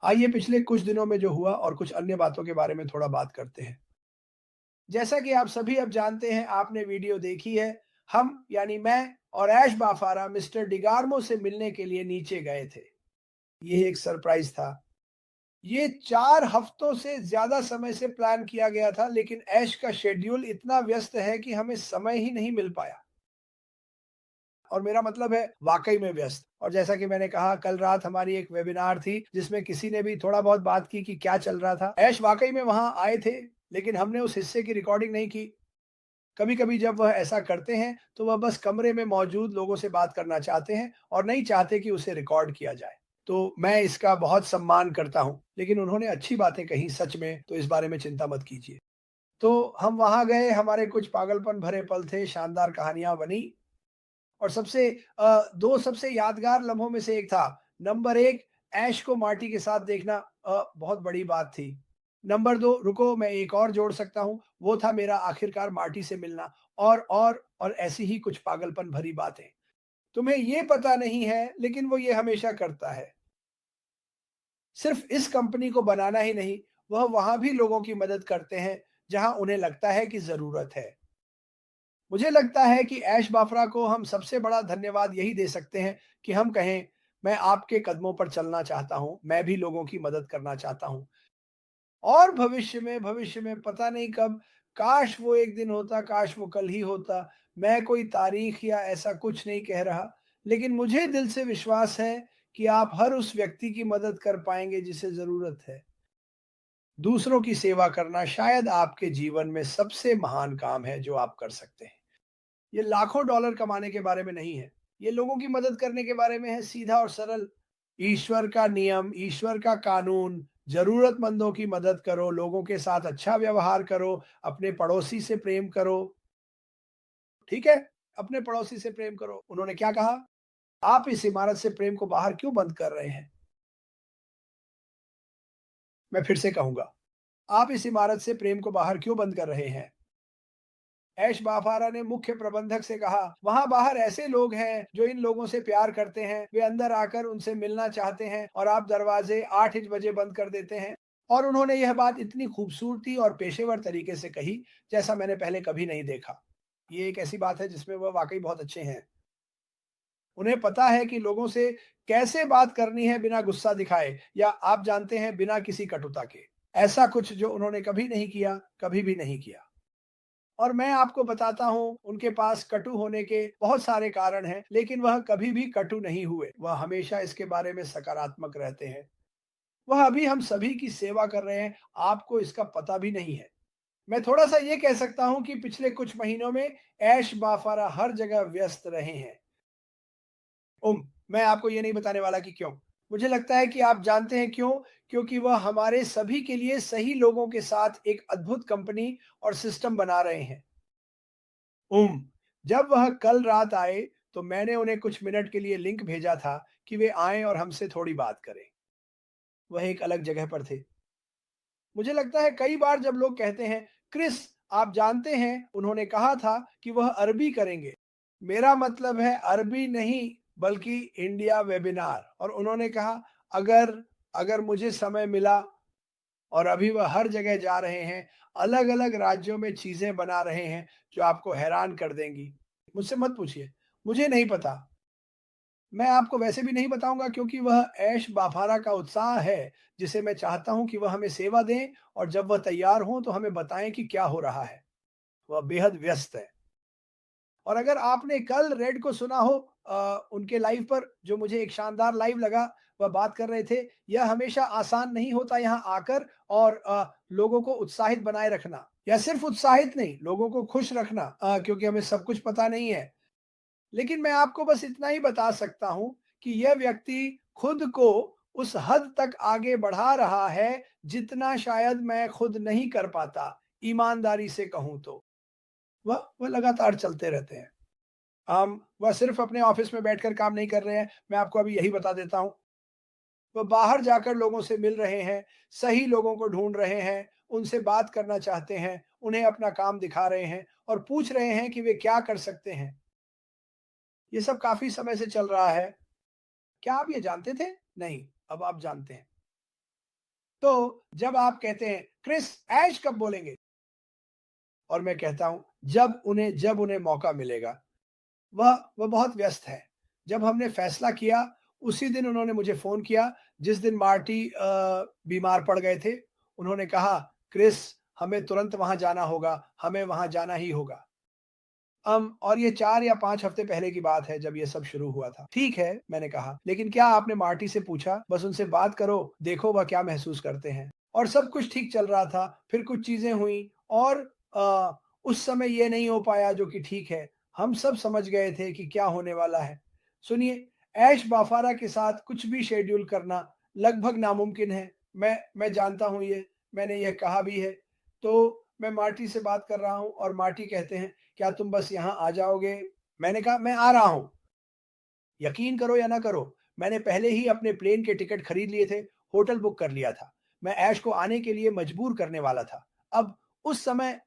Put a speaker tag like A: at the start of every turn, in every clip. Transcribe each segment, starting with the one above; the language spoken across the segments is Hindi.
A: आइए पिछले कुछ दिनों में जो हुआ और कुछ अन्य बातों के बारे में थोड़ा बात करते हैं। जैसा कि आप सभी अब जानते हैं, आपने वीडियो देखी है, हम यानी मैं और ऐश बाफारा मिस्टर डिगार्मो से मिलने के लिए नीचे गए थे। ये एक सरप्राइज़ था। ये 4 हफ्तों से ज़्यादा समय से प्लान किया गया था, लेकिन ऐश का शेड्यूल इतना व्यस्त है कि हमें समय ही नहीं मिल पाया। और मेरा मतलब है वाक़ई में व्यस्त। और जैसा कि मैंने कहा, कल रात हमारी एक वेबिनार थी जिसमें किसी ने भी थोड़ा बहुत बात की कि क्या चल रहा था। ऐश वाक़ई में वहाँ आए थे, लेकिन हमने उस हिस्से की रिकॉर्डिंग नहीं की। कभी-कभी जब वह ऐसा करते हैं, तो वह बस कमरे में मौजूद लोगों से बात करना चाहते हैं और नहीं चाहते कि उसे रिकॉर्ड किया जाए। तो मैं इसका बहुत सम्मान करता हूँ, लेकिन उन्होंने अच्छी बातें कही सच में, तो इस बारे में चिंता मत कीजिए। तो हम वहाँ गए, हमारे कुछ पागलपन भरे पल थे, शानदार कहानियाँ बनी। और 2 सबसे यादगार लम्हों में से एक था, नंबर 1 ऐश को मार्टी के साथ देखना बहुत बड़ी बात थी। नंबर 2 रुको मैं एक और जोड़ सकता हूँ, वो था मेरा आखिरकार मार्टी से मिलना। और ऐसी ही कुछ पागलपन भरी बातें। तुम्हें ये पता नहीं है, लेकिन वो ये हमेशा करता है। सिर्फ इस कंपनी को बनाना ही नहीं, वह वहाँ भी लोगों की मदद करते हैं, जहाँ उन्हें लगता है कि ज़रूरत है। मुझे लगता है कि ऐश बाफरा को हम सबसे बड़ा धन्यवाद यही दे सकते हैं कि हम कहें, मैं आपके कदमों पर चलना चाहता हूँ, मैं भी लोगों की मदद करना चाहता हूँ। और भविष्य में पता नहीं कब, काश वो एक दिन होता, काश वो कल ही होता। मैं कोई तारीख या ऐसा कुछ नहीं कह रहा, लेकिन मुझे दिल से विश्वास है कि आप हर उस व्यक्ति की मदद कर पाएँगे जिसे ज़रूरत है। दूसरों की सेवा करना शायद आपके जीवन में सबसे महान काम है जो आप कर सकते हैं। ये लाखों डॉलर कमाने के बारे में नहीं है। ये लोगों की मदद करने के बारे में है, सीधा और सरल। ईश्वर का नियम, ईश्वर का कानून, ज़रूरतमंदों की मदद करो, लोगों के साथ अच्छा व्यवहार करो, अपने पड़ोसी से प्रेम करो, ठीक है? अपने पड़ोसी से प्रेम करो। उन्होंने क्या कहा? आप इस इमारत से प्रेम को बाहर क्यों बंद कर रहे हैं? मैं फिर से कहूँगा, आप इस इमारत से प्रेम को बाहर क्यों बंद कर रहे हैं? ऐश बाफारा ने मुख्य प्रबंधक से कहा, वहां बाहर ऐसे लोग हैं जो इन लोगों से प्यार करते हैं, वे अंदर आकर उनसे मिलना चाहते हैं और आप दरवाजे 8 ही बजे बंद कर देते हैं। और उन्होंने यह बात इतनी खूबसूरती और पेशेवर तरीके से कही, जैसा मैंने पहले कभी नहीं देखा। ये एक ऐसी बात है जिसमें वह वाकई बहुत अच्छे हैं। उन्हें पता है कि लोगों से कैसे बात करनी है बिना गुस्सा दिखाए, या आप जानते हैं, बिना किसी कटुता के। ऐसा कुछ जो उन्होंने कभी नहीं किया, कभी भी नहीं किया। और मैं आपको बताता हूँ, उनके पास कटु होने के बहुत सारे कारण हैं, लेकिन वह कभी भी कटु नहीं हुए। वह हमेशा इसके बारे में सकारात्मक रहते हैं। वह अभी हम सभी की सेवा कर रहे हैं, आपको इसका पता भी नहीं है। मैं थोड़ा-सा ये कह सकता हूँ कि पिछले कुछ महीनों में ऐश बाफारा हर जगह व्यस्त रहे हैं। मैं आपको ये नहीं बताने वाला कि क्यों। मुझे लगता है कि आप जानते हैं क्यों? क्योंकि वह हमारे सभी के लिए सही लोगों के साथ एक अद्भुत कंपनी और सिस्टम बना रहे हैं। उम, जब वह कल रात आए, तो मैंने उन्हें कुछ मिनट के लिए लिंक भेजा था कि वे आएँ और हमसे थोड़ी बात करें। वह एक अलग जगह पर थे। मुझे लगता है कई बार जब लोग कहते हैं, क्रिस आप जानते हैं उन्होंने कहा था कि वह अरबी करेंगे। मेरा मतलब है अरबी नहीं, बल्कि इंडिया वेबिनार। और उन्होंने कहा, अगर अगर मुझे समय मिला। और अभी वह हर जगह जा रहे हैं, अलग-अलग राज्यों में चीज़ें बना रहे हैं, जो आपको हैरान कर देंगी। मुझसे मत पूछिए, मुझे नहीं पता। मैं आपको वैसे भी नहीं बताऊँगा, क्योंकि वह ऐश बाफारा का उत्साह है, जिसे मैं चाहता हूँ कि वह हमें सेवा दें और जब वह तैयार हों, तो हमें बताएँ कि क्या हो रहा है। वह बेहद व्यस्त है। और अगर आपने कल रेड को सुना हो, उनके लाइव पर, जो मुझे एक शानदार लाइव लगा, वह बात कर रहे थे, यह हमेशा आसान नहीं होता यहाँ आकर और लोगों को उत्साहित बनाए रखना, या सिर्फ उत्साहित नहीं, लोगों को खुश रखना, क्योंकि हमें सब कुछ पता नहीं है। लेकिन मैं आपको बस इतना ही बता सकता हूँ कि यह व्यक्ति खुद को उस हद तक आगे बढ़ा रहा है, जितना शायद मैं खुद नहीं कर पाता, ईमानदारी से कहूँ तो। वह लगातार चलते रहते हैं। वह सिर्फ अपने ऑफिस में बैठकर काम नहीं कर रहे हैं, मैं आपको अभी यही बता देता हूँ। वह बाहर जाकर लोगों से मिल रहे हैं, सही लोगों को ढूँढ रहे हैं, उनसे बात करना चाहते हैं, उन्हें अपना काम दिखा रहे हैं और पूछ रहे हैं कि वे क्या कर सकते हैं। ये सब काफ़ी समय से चल रहा है। क्या आप ये जानते थे? नहीं, अब आप जानते हैं। तो जब आप कहते हैं, क्रिस ऐश कब बोलेंगे? और मैं कहता हूँ, जब उन्हें मौका मिलेगा। वह बहुत व्यस्त है। जब हमने फैसला किया, उसी दिन उन्होंने मुझे फ़ोन किया, जिस दिन मार्टी बीमार पड़ गए थे। उन्होंने कहा, क्रिस हमें तुरंत वहाँ जाना होगा, हमें वहाँ जाना ही होगा। और ये 4 या 5 हफ्ते पहले की बात है जब ये सब शुरू हुआ था। ठीक है, मैंने कहा, लेकिन क्या आपने मार्टी से पूछा? बस उनसे बात करो, देखो वह क्या महसूस करते हैं। और सब कुछ ठीक चल रहा था, फिर कुछ चीज़ें हुईं और उस समय ये नहीं हो पाया जो कि ठीक है। हम सब समझ गए थे कि क्या होने वाला है। सुनिए, ऐश बाफारा के साथ कुछ भी शेड्यूल करना लगभग नामुमकिन है। मैं जानता हूँ ये, मैंने यह कहा भी है। तो मैं मार्टी से बात कर रहा हूँ और मार्टी कहते हैं, क्या तुम बस यहाँ आ जाओगे? मैंने कहा, मैं आ रहा हूँ। यकीन करो या ना करो, मैंने पहले ही अपने प्लेन के टिकट खरीद लिए थे, होटल बुक कर लिया था। मैं ऐश को आने के लिए मजबूर करने वाला था। अब उस समय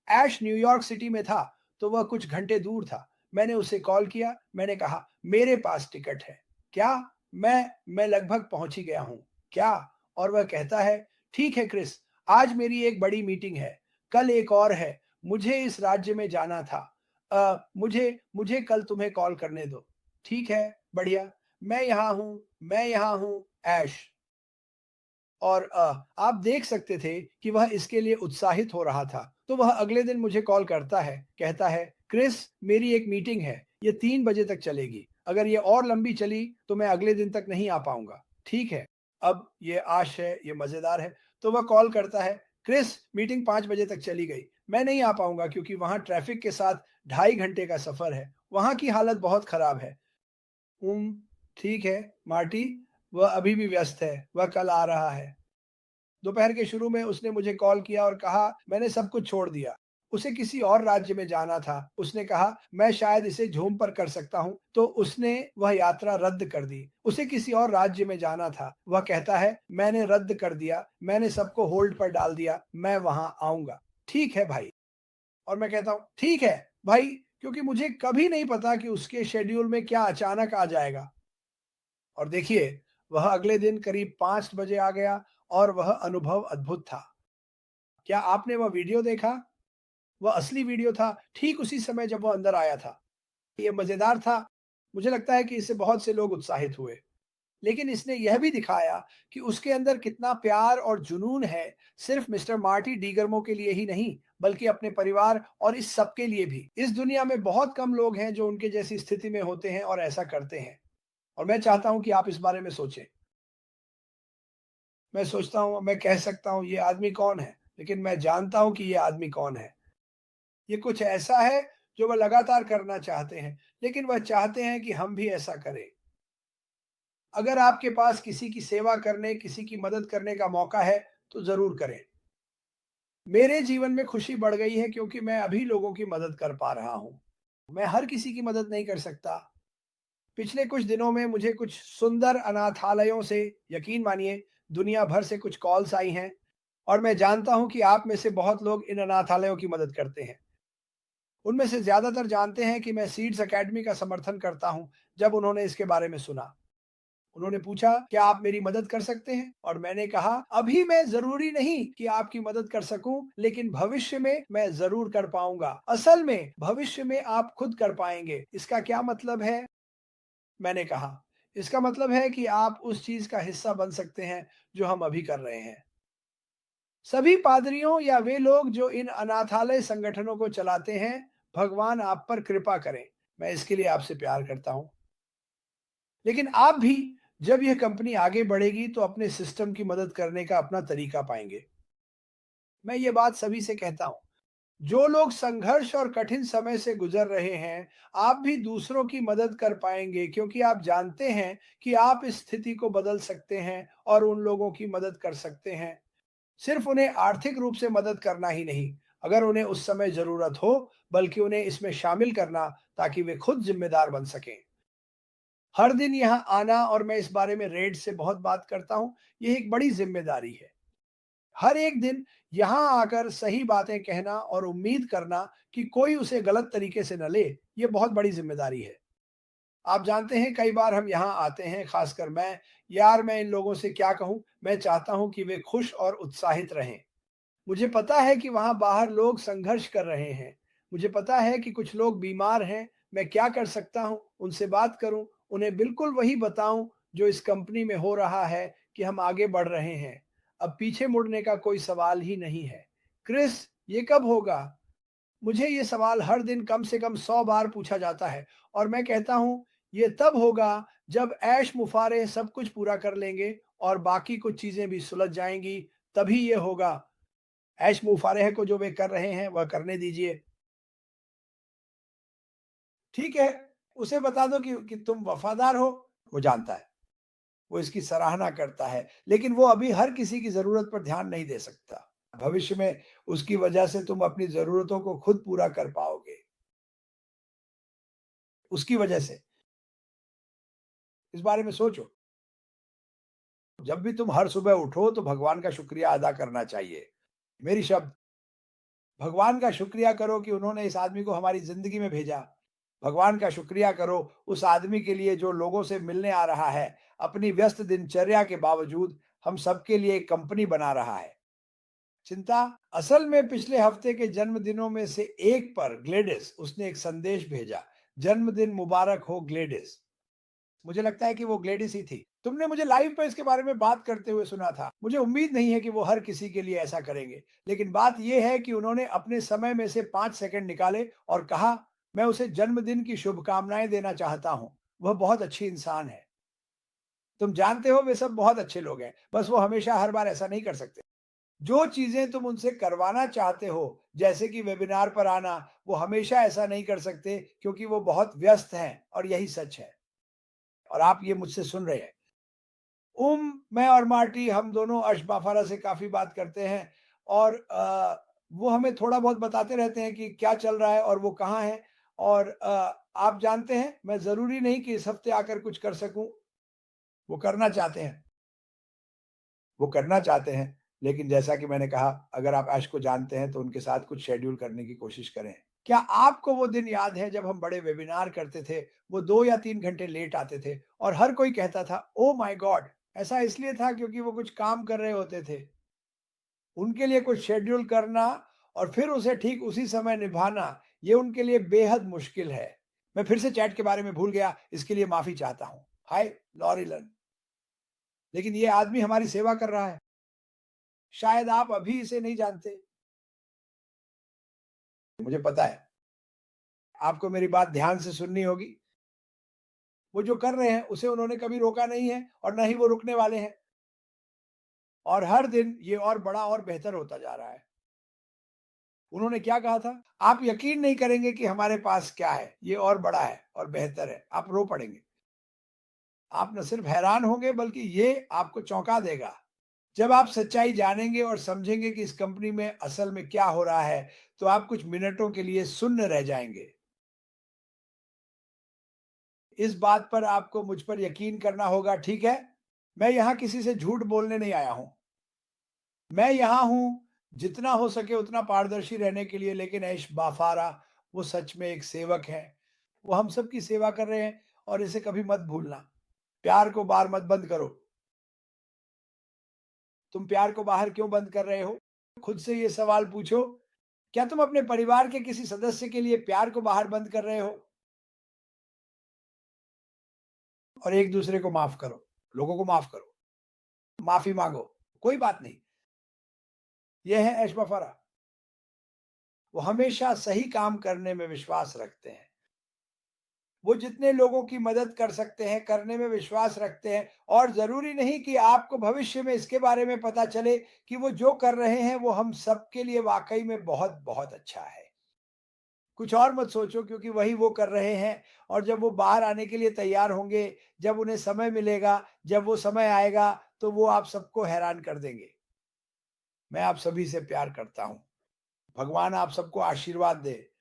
A: ऐश न्यूयॉर्क सिटी में था, तो वह कुछ घंटे दूर था। मैंने उसे कॉल किया, मैंने कहा, मेरे पास टिकट है। क्या? मैं लगभग पहुँच ही गया हूँ। क्या? और वह कहता है, ठीक है क्रिस, आज मेरी एक बड़ी मीटिंग है, कल एक और है, मुझे इस राज्य में जाना था। मुझे मुझे कल तुम्हें कॉल करने दो। ठीक है, बढ़िया। मैं यहाँ हूँ, ऐश। और आप देख सकते थे कि वह इसके लिए उत्साहित हो रहा था। तो वह अगले दिन मुझे कॉल करता है, कहता है, क्रिस मेरी एक मीटिंग है, ये 3 बजे तक चलेगी। अगर ये और लंबी चली तो मैं अगले दिन तक नहीं आ पाऊँगा। ठीक है। अब ये आश है, ये मज़ेदार है। तो वह कॉल करता है, क्रिस मीटिंग 5 बजे तक चली गई। मैं नहीं आ पाऊँगा क्योंकि वहाँ ट्रैफ़िक के साथ 2.5 घंटे का सफ़र है। वहाँ की हालत बहुत खराब है। ठीक है, मार्टी, वह अभी भी व्यस्त है, वह कल आ रहा है। दोपहर के शुरू में उसने मुझे कॉल किया और कहा, मैंने सब कुछ छोड़ दिया। उसे किसी और राज्य में जाना था। उसने कहा, मैं शायद इसे ज़ूम पर कर सकता हूँ, तो उसने वह यात्रा रद्द कर दी। उसे किसी और राज्य में जाना था। वह कहता है, मैंने रद्द कर दिया, मैंने सबको होल्ड पर डाल दिया, मैं वहाँ आऊँगा। ठीक है भाई। और मैं कहता हूँ, ठीक है भाई, क्योंकि मुझे कभी नहीं पता कि उसके शेड्यूल में क्या अचानक आ जाएगा। और देखिए, वह अगले दिन करीब 5 बजे आ गया और वह अनुभव अद्भुत था। क्या आपने वह वीडियो देखा? वह असली वीडियो था, ठीक उसी समय जब वह अंदर आया था। ये मज़ेदार था। मुझे लगता है कि इससे बहुत से लोग उत्साहित हुए। लेकिन इसने यह भी दिखाया कि उसके अंदर कितना प्यार और जुनून है, सिर्फ मिस्टर मार्टी डीगर्मो के लिए ही नहीं, बल्कि अपने परिवार और इस सब के लिए भी। इस दुनिया में बहुत कम लोग हैं जो उनके जैसी स्थिति में होते हैं और ऐसा करते हैं। और मैं चाहता हूँ कि आप इस बारे में सोचें। मैं सोचता हूँ, मैं कह सकता हूँ ये आदमी कौन है, लेकिन मैं जानता हूँ कि ये आदमी कौन है। ये कुछ ऐसा है जो वह लगातार करना चाहते हैं, लेकिन वह चाहते हैं कि हम भी ऐसा करें। अगर आपके पास किसी की सेवा करने, किसी की मदद करने का मौका है, तो ज़रूर करें। मेरे जीवन में खुशी बढ़ गई है क्योंकि मैं अभी लोगों की मदद कर पा रहा हूँ। मैं हर किसी की मदद नहीं कर सकता। पिछले कुछ दिनों में मुझे कुछ सुंदर अनाथालयों से, यकीन मानिए, दुनिया भर से कुछ कॉल्स आई हैं और मैं जानता हूँ कि आप में से बहुत लोग इन अनाथालयों की मदद करते हैं। उनमें से ज़्यादातर जानते हैं कि मैं सीड्स अकेडमी का समर्थन करता हूँ। जब उन्होंने इसके बारे में सुना, उन्होंने पूछा, क्या आप मेरी मदद कर सकते हैं? और मैंने कहा, अभी मैं ज़रूरी नहीं कि आपकी मदद कर सकूं, लेकिन भविष्य में मैं ज़रूर कर पाऊंगा। असल में भविष्य में आप खुद कर पाएंगे। इसका क्या मतलब है? मैंने कहा, इसका मतलब है कि आप उस चीज़ का हिस्सा बन सकते हैं जो हम अभी कर रहे हैं। सभी पादरियों या वे लोग जो इन अनाथालय संगठनों को चलाते हैं, भगवान आप पर कृपा करें। मैं इसके लिए आपसे प्यार करता हूँ। लेकिन आप भी, जब यह कंपनी आगे बढ़ेगी तो अपने सिस्टम की मदद करने का अपना तरीका पाएंगे। मैं ये बात सभी से कहता हूँ, जो लोग संघर्ष और कठिन समय से गुजर रहे हैं, आप भी दूसरों की मदद कर पाएंगे क्योंकि आप जानते हैं कि आप इस स्थिति को बदल सकते हैं और उन लोगों की मदद कर सकते हैं। सिर्फ उन्हें आर्थिक रूप से मदद करना ही नहीं, अगर उन्हें उस समय ज़रूरत हो, बल्कि उन्हें इसमें शामिल करना ताकि वे खुद ज़िम्मेदार बन सकें। हर दिन यहाँ आना, और मैं इस बारे में रेड से बहुत बात करता हूँ, ये एक बड़ी ज़िम्मेदारी है। हर एक दिन यहाँ आकर सही बातें कहना और उम्मीद करना कि कोई उसे गलत तरीके से न ले, ये बहुत बड़ी ज़िम्मेदारी है। आप जानते हैं, कई बार हम यहाँ आते हैं, खासकर मैं, यार मैं इन लोगों से क्या कहूँ? मैं चाहता हूँ कि वे खुश और उत्साहित रहें। मुझे पता है कि वहाँ बाहर लोग संघर्ष कर रहे हैं। मुझे पता है कि कुछ लोग बीमार हैं। मैं क्या कर सकता हूँ? उनसे बात करूँ, उन्हें बिल्कुल वही बताऊँ जो इस कंपनी में हो रहा है कि हम आगे बढ़ रहे हैं। अब पीछे मुड़ने का कोई सवाल ही नहीं है। क्रिस, ये कब होगा? मुझे ये सवाल हर दिन कम से कम 100 बार पूछा जाता है और मैं कहता हूँ, ये तब होगा जब ऐश मुफारे सब कुछ पूरा कर लेंगे और बाकी कुछ चीज़ें भी सुलझ जाएँगी, तभी ये होगा। ऐश मुफारेह को जो वे कर रहे हैं, वह करने दीजिए। ठीक है, उसे बता दो कि तुम वफ़ादार हो, वो जानता है, वो इसकी सराहना करता है, लेकिन वो अभी हर किसी की ज़रूरत पर ध्यान नहीं दे सकता। भविष्य में उसकी वजह से तुम अपनी ज़रूरतों को खुद पूरा कर पाओगे, उसकी वजह से। इस बारे में सोचो। जब भी तुम हर सुबह उठो तो भगवान का शुक्रिया अदा करना चाहिए। मेरी शब्द, भगवान का शुक्रिया करो कि उन्होंने इस आदमी को हमारी ज़िंदगी में भेजा। भगवान का शुक्रिया करो उस आदमी के लिए जो लोगों से मिलने आ रहा है, अपनी व्यस्त दिनचर्या के बावजूद हम सबके लिए एक कंपनी बना रहा है। चिंता, असल में पिछले हफ्ते के जन्मदिनों में से एक पर ग्लेडिस उसने एक संदेश भेजा, जन्मदिन मुबारक हो ग्लेडिस। मुझे लगता है कि वो ग्लेडिस ही थी। तुमने मुझे लाइव पे इसके बारे में बात करते हुए सुना था। मुझे उम्मीद नहीं है कि वो हर किसी के लिए ऐसा करेंगे। लेकिन बात ये है कि उन्होंने अपने समय में से 5 सेकंड निकाले और कहा, मैं उसे जन्मदिन की शुभकामनाएँ देना चाहता हूँ। वह बहुत अच्छी इंसान है। तुम जानते हो वे सब बहुत अच्छे लोग हैं। बस वो हमेशा हर बार ऐसा नहीं कर सकते। जो चीज़ें तुम उनसे करवाना चाहते हो, जैसे कि वेबिनार पर आना, वो हमेशा ऐसा नहीं कर सकते क्योंकि वो बहुत व्यस्त हैं और यही सच है। और आप ये मुझसे सुन रहे हैं। मैं और मार्टी हम दोनों अशबाफारा से काफ़ी बात करते हैं और वो हमें थोड़ा बहुत बताते रहते हैं कि क्या चल रहा है और वो कहाँ हैं और आप जानते हैं, मैं ज़रूरी नहीं कि इस हफ़्ते आकर कुछ कर सकूँ, वो करना चाहते हैं। वो करना चाहते हैं, लेकिन जैसा कि मैंने कहा, अगर आप ऐश को जानते हैं, तो उनके साथ कुछ शेड्यूल करने की कोशिश करें। क्या आपको वो दिन याद है जब हम बड़े वेबिनार करते थे, वो 2 या 3 घंटे लेट आते थे और हर कोई कहता था, ओह माय गॉड! ऐसा इसलिए था क्योंकि वो कुछ काम कर रहे होते थे। उनके लिए कुछ शेड्यूल करना और फिर उसे ठीक उसी समय निभाना, ये उनके लिए बेहद मुश्किल है। मैं फिर से चैट के बारे में भूल गया, इसके लिए माफ़ी चाहता हूँ। हाय लॉरेलन, लेकिन ये आदमी हमारी सेवा कर रहा है। शायद आप अभी इसे नहीं जानते। मुझे पता है, आपको मेरी बात ध्यान से सुननी होगी। वो जो कर रहे हैं, उसे उन्होंने कभी रोका नहीं है और ना ही वो रुकने वाले हैं और हर दिन ये और बड़ा और बेहतर होता जा रहा है। उन्होंने क्या कहा था? आप यकीन नहीं करेंगे कि हमारे पास क्या है, ये और बड़ा है और बेहतर है। आप रो पड़ेंगे। आप न सिर्फ हैरान होंगे बल्कि ये आपको चौंका देगा। जब आप सच्चाई जानेंगे और समझेंगे कि इस कंपनी में असल में क्या हो रहा है, तो आप कुछ मिनटों के लिए सुन्न रह जाएँगे। इस बात पर आपको मुझ पर यकीन करना होगा, ठीक है? मैं यहाँ किसी से झूठ बोलने नहीं आया हूँ। मैं यहाँ हूँ जितना हो सके उतना पारदर्शी रहने के लिए, लेकिन ऐश बाफारा वो सच में एक सेवक है। वो हम सब की सेवा कर रहे हैं और इसे कभी मत भूलना। प्यार को बाहर मत बंद करो। तुम प्यार को बाहर क्यों बंद कर रहे हो? खुद से ये सवाल पूछो, क्या तुम अपने परिवार के किसी सदस्य के लिए प्यार को बाहर बंद कर रहे हो? और एक-दूसरे को माफ़ करो, लोगों को माफ़ करो, माफ़ी माँगो, कोई बात नहीं। ये है ऐश बाफारा। वो हमेशा सही काम करने में विश्वास रखते हैं। वो जितने लोगों की मदद कर सकते हैं, करने में विश्वास रखते हैं और ज़रूरी नहीं कि आपको भविष्य में इसके बारे में पता चले कि वो जो कर रहे हैं, वो हम सबके लिए वाक़ई में बहुत-बहुत अच्छा है। कुछ और मत सोचो क्योंकि वही वो कर रहे हैं और जब वो बाहर आने के लिए तैयार होंगे, जब उन्हें समय मिलेगा, जब वो समय आएगा, तो वो आप सबको हैरान कर देंगे। मैं आप सभी से प्यार करता हूँ। भगवान आप सबको आशीर्वाद दे।